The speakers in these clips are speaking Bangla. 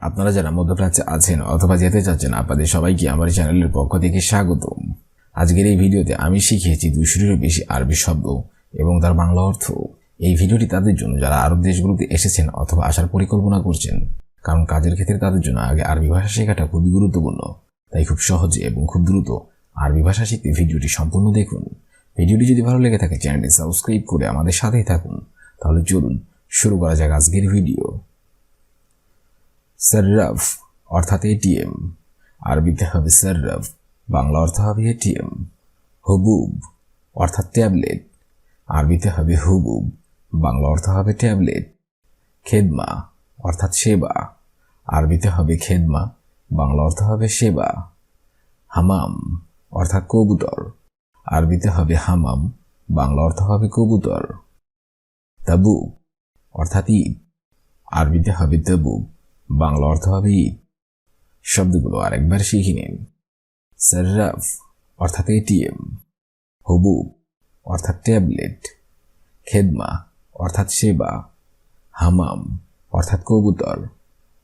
আপনারা যারা মধ্যপ্রাচ্যে আছেন অথবা যেতে চাচ্ছেন আপনাদের সবাইকে আমার চ্যানেলের পক্ষ থেকে স্বাগতম। আজকের এই ভিডিওতে আমি শিখিয়েছি 200-এরও বেশি আরবি শব্দ এবং তার বাংলা অর্থ। এই ভিডিওটি তাদের জন্য যারা আরব দেশগুলোতে এসেছেন অথবা আসার পরিকল্পনা করছেন, কারণ কাজের ক্ষেত্রে তাদের জন্য আগে আরবি ভাষা শেখাটা খুবই গুরুত্বপূর্ণ। তাই খুব সহজে এবং খুব দ্রুত আরবি ভাষা শিখতে ভিডিওটি সম্পূর্ণ দেখুন। ভিডিওটি যদি ভালো লেগে থাকে চ্যানেলটি সাবস্ক্রাইব করে আমাদের সাথেই থাকুন। তাহলে চলুন শুরু করা যাক আজকের ভিডিও। সার্রাফ অর্থাৎ এটিএম, আরবিতে হবে সার্রাফ, বাংলা অর্থ হবে এটিএম। হুবুব অর্থাৎ ট্যাবলেট, আরবিতে হবে হুবুব, বাংলা অর্থ হবে ট্যাবলেট। খেদমা অর্থাৎ সেবা, আরবিতে হবে খেদমা, বাংলা অর্থ হবে সেবা। হামাম অর্থাৎ কবুতর, আরবিতে হবে হামাম, বাংলা অর্থ হবে কবুতর। তাবুক অর্থাৎ ঈদ, আরবিতে হবে তাবুক, বাংলা অর্থ হবে ঈদ। শব্দগুলো আরেকবার শিখে নিন। সার্রাফ অর্থাৎ এটিএম, হুবুব অর্থাৎ ট্যাবলেট, খেদমা অর্থাৎ সেবা, হামাম অর্থাৎ কবুতর,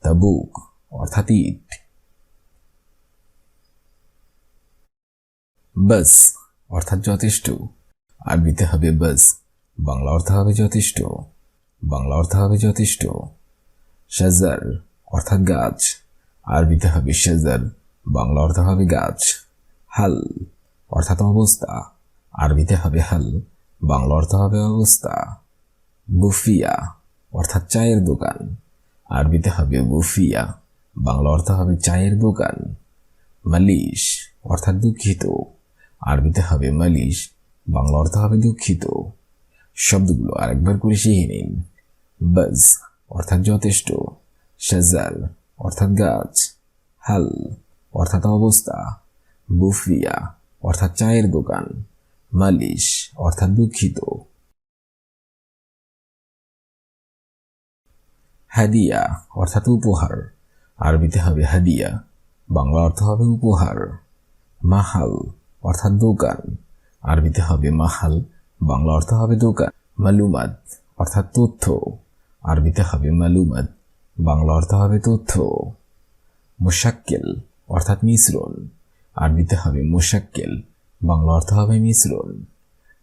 তাবুক অর্থাৎ ঈদ। বাস অর্থাৎ যথেষ্ট, আরবিতে হবে বাস, বাংলা অর্থ হবে যথেষ্ট, বাংলা অর্থ হবে যথেষ্ট। শাজার অর্থাৎ গাছ, আরবিতে হবে শাজার, বাংলা অর্থ হবে গাছ। হাল অর্থাৎ অবস্থা, আরবিতে হবে হাল, বাংলা অর্থ হবে অবস্থা। বুফিয়া অর্থাৎ চায়ের দোকান, আরবিতে হবে বুফিয়া, বাংলা অর্থ হবে চায়ের দোকান। মালিশ অর্থাৎ দুঃখিত, আরবিতে হবে মালিশ, বাংলা অর্থ হবে দুঃখিত। শব্দগুলো আরেকবার করে শিখে নিন। বাজ অর্থাৎ যথেষ্ট, শাজার অর্থাৎ গাছ, হাল অর্থাৎ অবস্থা, বুফিয়া অর্থাৎ চায়ের দোকান, মালিশ অর্থাৎ দুঃখিত। হাদিয়া অর্থাৎ উপহার, আরবিতে হবে হাদিয়া, বাংলা অর্থ হবে উপহার। মাহাল অর্থাৎ দোকান, আরবিতে হবে মাহাল, বাংলা অর্থ হবে দোকান। মালুমাত অর্থাৎ তথ্য, আরবিতে হবে মালুমাত, বাংলা অর্থ হবে তথ্য। মুশাক্কেল অর্থাৎ মিশ্রণ, আরবিতে হবে মুশাক্কেল, বাংলা অর্থ হবে মিশ্রণ।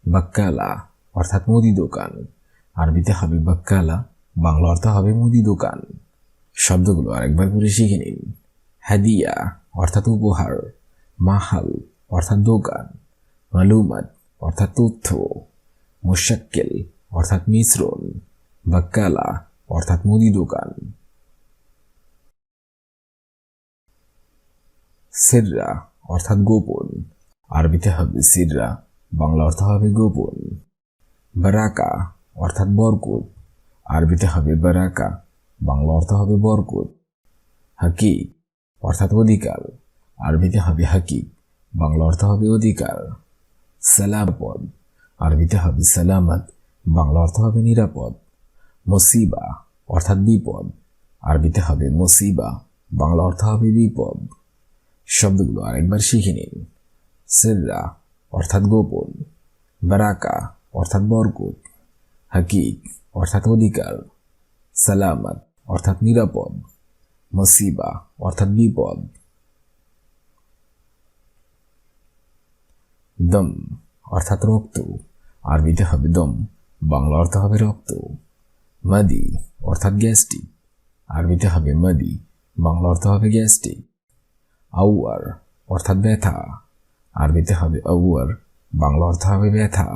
বাক্কালা অর্থাৎ মুদি দোকান, আরবিতে হবে বাক্কালা, বাংলা অর্থ হবে মুদি দোকান। শব্দগুলো আরেকবার করে শিখে নিন। হাদিয়া অর্থাৎ উপহার, মাহাল অর্থাৎ দোকান, মালুমাত অর্থাৎ তথ্য, মুশাক্কেল অর্থাৎ মিশ্রণ, বাক্কালা অর্থাৎ মুদি দোকান। সিররা অর্থাৎ গোপন, আরবিতে হবে সিররা, বাংলা অর্থ হবে গোপন। বারাকা অর্থাৎ বরকত, আরবিতে হবে বারাকা, বাংলা অর্থ হবে বরকত। হাকিক অর্থাৎ অধিকার, আরবিতে হবে হাকিক, বাংলা অর্থ হবে অধিকার। সালামপদ, আরবিতে হবে সালামত, বাংলা অর্থ হবে নিরাপদ। মুসিবা অর্থাৎ বিপদ, আরবিতে হবে মুসিবা, বাংলা অর্থ হবে বিপদ। শব্দগুলো আরেকবার শিখে নিন। সিররা অর্থাৎ গোপন, বারাকা অর্থাৎ বরকত, হাকিক অর্থাৎ অধিকার, সালামত অর্থাৎ নিরাপদ, মুসিবা অর্থাৎ বিপদ। দম অর্থাৎ রক্ত, আরবিতে হবে দম, বাংলা অর্থ হবে রক্ত। মাদি অর্থাৎ গ্যাস্ট্রিক, আরবিতে হবে মাদি, বাংলা অর্থ হবে গ্যাস্ট্রিক। আউয়ার অর্থাৎ ব্যথা, আরবিতে হবে আউয়ার, বাংলা অর্থ হবে ব্যথা।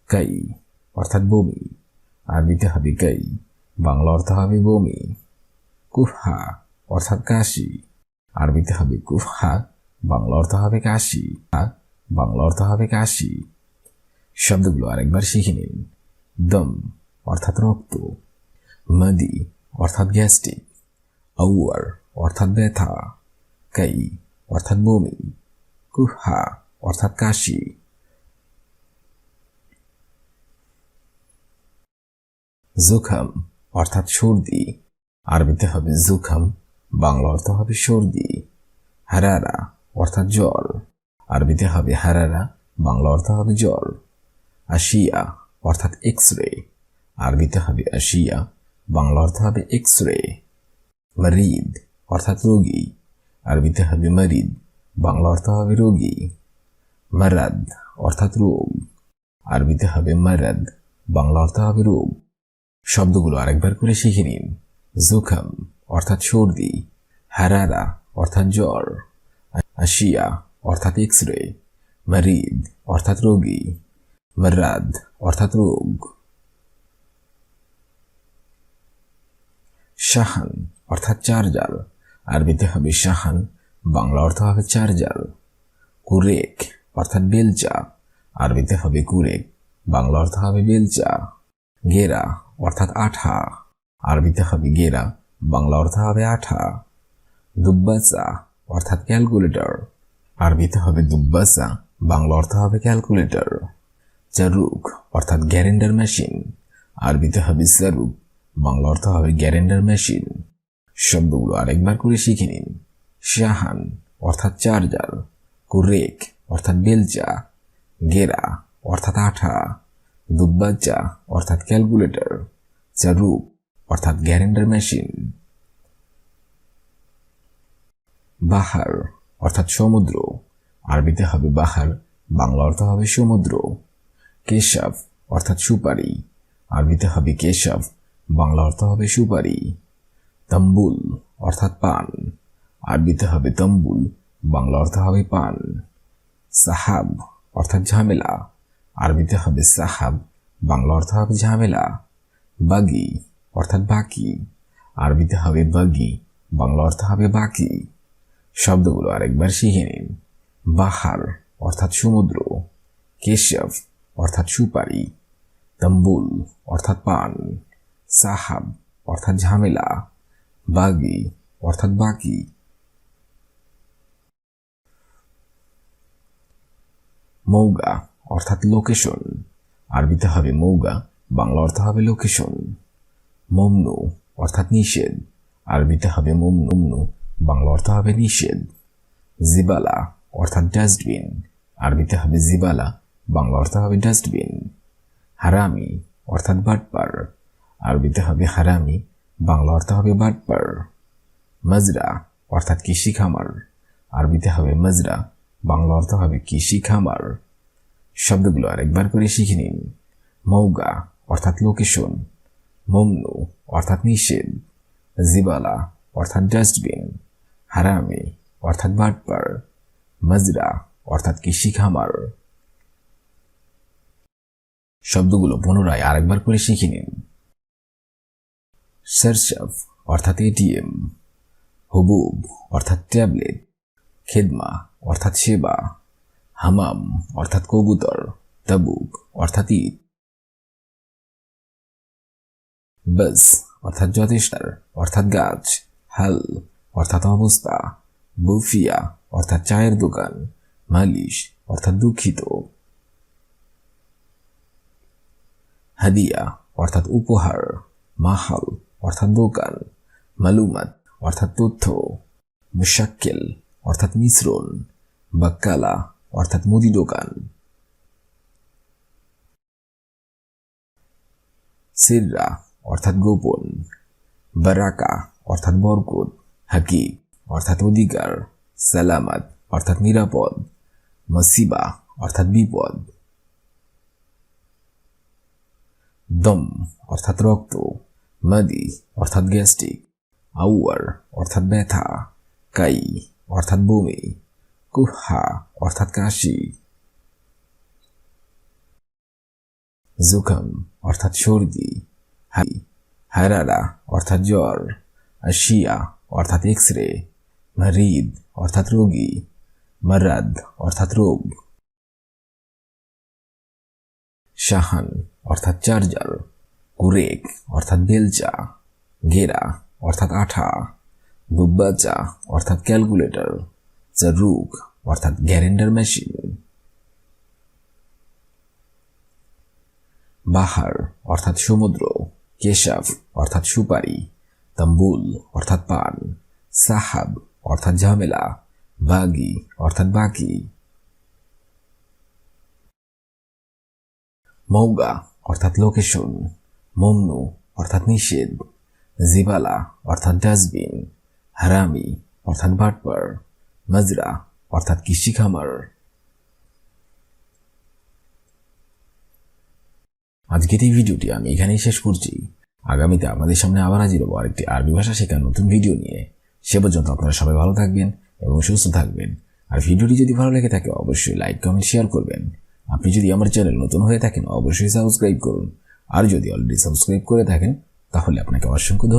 কাই অর্থাৎ বমি, আরবিতে হবে কাই, বাংলা অর্থ হবে বমি। কুফহা অর্থাৎ কাশি, আরবিতে হবে কুফহা, বাংলা অর্থ হবে কাশি, বাংলা অর্থ হবে কাশি। শব্দগুলো আরেকবার শিখে নিন। দম অর্থাৎ রক্ত, মাদি অর্থাৎ গ্যাস্ট্রিক, আউয়ার অর্থাৎ ব্যথা, কাই অর্থাৎ বমি, কুফহা অর্থাৎ কাশি। জুখাম অর্থাৎ সর্দি, আরবিতে হবে জুখাম, বাংলা অর্থ হবে সর্দি। হারারা অর্থাৎ জ্বর, আরবিতে হবে হারারা, বাংলা অর্থ হবে জ্বর। আশিয়া অর্থাৎ এক্স রে, আরবিতে হবে আশিয়া, বাংলা অর্থ হবে এক্স রে। মারিদ অর্থাৎ রোগী, আরবিতে হবে মারিদ, বাংলা অর্থ হবে রোগী। মারাদ অর্থাৎ রোগ, আরবিতে হবে মারাদ, বাংলা অর্থ হবে রোগ। শব্দগুলো আরেকবার করে শিখে নিন। জুখাম অর্থাৎ সর্দি, হারারা অর্থাৎ জ্বর, আশিয়া অর্থাৎ এক্স রে, মারিদ অর্থাৎ রোগী, মারাদ অর্থাৎ রোগ। শাহান অর্থাৎ চার্জার, আরবিতে হবে শাহান, বাংলা অর্থ হবে চার্জার। কুরেক অর্থাৎ বেলচা, আরবিতে হবে কুরেক, বাংলা অর্থ হবে বেলচা। গেরা অর্থাৎ আঠা, আরবিতে হবে গেরা, বাংলা অর্থ হবে আঠা। দুব্বাসা অর্থাৎ ক্যালকুলেটর, আরবিতে হবে দুব্বাসা, বাংলা অর্থ হবে ক্যালকুলেটর। চারুক অর্থাৎ গ্যারেন্ডার মেশিন, আরবিতে হবে সারুক, বাংলা অর্থ হবে গ্যারেন্ডার মেশিন। শব্দগুলো আরেকবার করে শিখে নিন। শাহান অর্থাৎ চার্জার, কুরেক অর্থাৎ বেলচা, গেরা অর্থাৎ আঠা, দুব্বাচা অর্থাৎ ক্যালকুলেটর, চারুক অর্থাৎ গ্যারেন্ডার মেশিন। বাহার অর্থাৎ সমুদ্র, আরবিতে হবে বাহার, বাংলা অর্থ হবে সমুদ্র। কেশাফ অর্থাৎ সুপারি, আরবিতে হবে কেশাফ, বাংলা অর্থ হবে সুপারি। তম্বুল অর্থাৎ পান, আরবিতে হবে তম্বুল, বাংলা অর্থ হবে পান। সাহাব অর্থাৎ ঝামেলা, আরবিতে হবে সাহাব, বাংলা অর্থ হবে ঝামেলা। বাগি অর্থাৎ বাকি, আরবিতে হবে বাগি, বাংলা অর্থ হবে বাকি। শব্দগুলো আরেকবার শিখে নিন। বাহার অর্থাৎ সমুদ্র, কেশাফ অর্থাৎ সুপারি, তম্বুল অর্থাৎ পান, সাহাব অর্থাৎ ঝামেলা, বাগি অর্থাৎ বাকি। মৌগা অর্থাৎ লোকেশন, আরবিতে হবে মৌগা, বাংলা অর্থ হবে লোকেশন। মমনু অর্থাৎ নিষেধ, আরবিতে হবে মমনু, বাংলা অর্থ হবে নিষেধ। জিবালা অর্থাৎ ডাস্টবিন, আরবিতে হবে জিবালা, বাংলা অর্থ হবে ডাস্টবিন। হারামি অর্থাৎ বাটপার, আরবিতে হবে হারামি, বাংলা অর্থ হবে বাটপার। মাজরা অর্থাৎ কৃষি খামার, আরবিতে হবে মাজরা, বাংলা অর্থ হবে কৃষি খামার। শব্দগুলো আরেকবার করে শিখে নিন। মৌগা অর্থাৎ লোকেশন, মমনু অর্থাৎ নিষেধ, জিবালা অর্থাৎ ডাস্টবিন, হারামি অর্থাৎ বাটপার, মাজরা অর্থাৎ কৃষি খামার। শব্দগুলো পুনরায় আরেকবার করে শিখে নিন। সারসাফ অর্থাৎ এটিএম, হুবুব অর্থাৎ ট্যাবলেট, খেদমা অর্থাৎ সেবা, হামাম অর্থাৎ কবুতর, তাবুক অর্থাৎ ঈদ। বাস অর্থাৎ যথেষ্ট অর্থাৎ গাছ, হাল অর্থাৎ অবস্থা, বুফিয়া অর্থাৎ চায়ের দোকান, মালিশ অর্থাৎ দুঃখিত। হাদিয়া অর্থাৎ উপহার, মাহাল অর্থাৎ দোকান, মালুমাত অর্থাৎ তথ্য, মুশাক্কেল অর্থাৎ মিশ্রণ, বাক্কালা অর্থাৎ মুদি দোকান। সিররা অর্থাৎ গোপন, বারাকা অর্থাৎ বরকত, হাকিক অর্থাৎ অধিকার, সালামাত অর্থাৎ নিরাপদ, মসিবা অর্থাৎ বিপদ। দম অর্থাৎ রক্ত, মাদি অর্থাৎ গ্যাস্ট্রিক, আউয়ার অর্থাৎ ব্যথা, কাই অর্থাৎ বমি, কুহা অর্থাৎ কাশি। জুখাম অর্থাৎ সর্দি, হারারা অর্থাৎ জ্বর, আশিয়া অর্থাৎ এক্স রে, মারিদ অর্থাৎ রোগী, মারাদ অর্থাৎ রোগ। শাহান অর্থাৎ চার্জার, কুরেক অর্থাৎ বেলচা, গেরা অর্থাৎ আঠা, দুব্বাচা অর্থাৎ ক্যালকুলেটর, চারুক অর্থাৎ গ্যারেন্ডার মেশিন। বাহার অর্থাৎ সমুদ্র, কেশাফ অর্থাৎ সুপারি, তম্বুল অর্থাৎ পান, সাহাব অর্থাৎ ঝামেলা, বাগি অর্থাৎ বাকি। মৌগা অর্থাৎ লোকেশন, মমনু অর্থাৎ নিষেধ, জিবালা অর্থাৎ ডাস্টবিন, হারামি অর্থাৎ বাটপার, মাজরা অর্থাৎ কৃষি খামার। আজকের এই ভিডিওটি আমি এখানেই শেষ করছি। আগামীতে আপনাদের সামনে আবার হাজির হবো আরেকটি আরবি ভাষা শেখার নতুন ভিডিও নিয়ে। সে পর্যন্ত আপনারা সবাই ভালো থাকবেন এবং সুস্থ থাকবেন। আর ভিডিওটি যদি ভালো লেগে থাকে অবশ্যই লাইক, কমেন্ট, শেয়ার করবেন। আপনি যদি আমার চ্যানেল নতুন হয়ে থাকেন অবশ্যই সাবস্ক্রাইব করুন। আর যদি অলরেডি সাবস্ক্রাইব করে থাকেন তাহলে আপনাকে অসংখ্য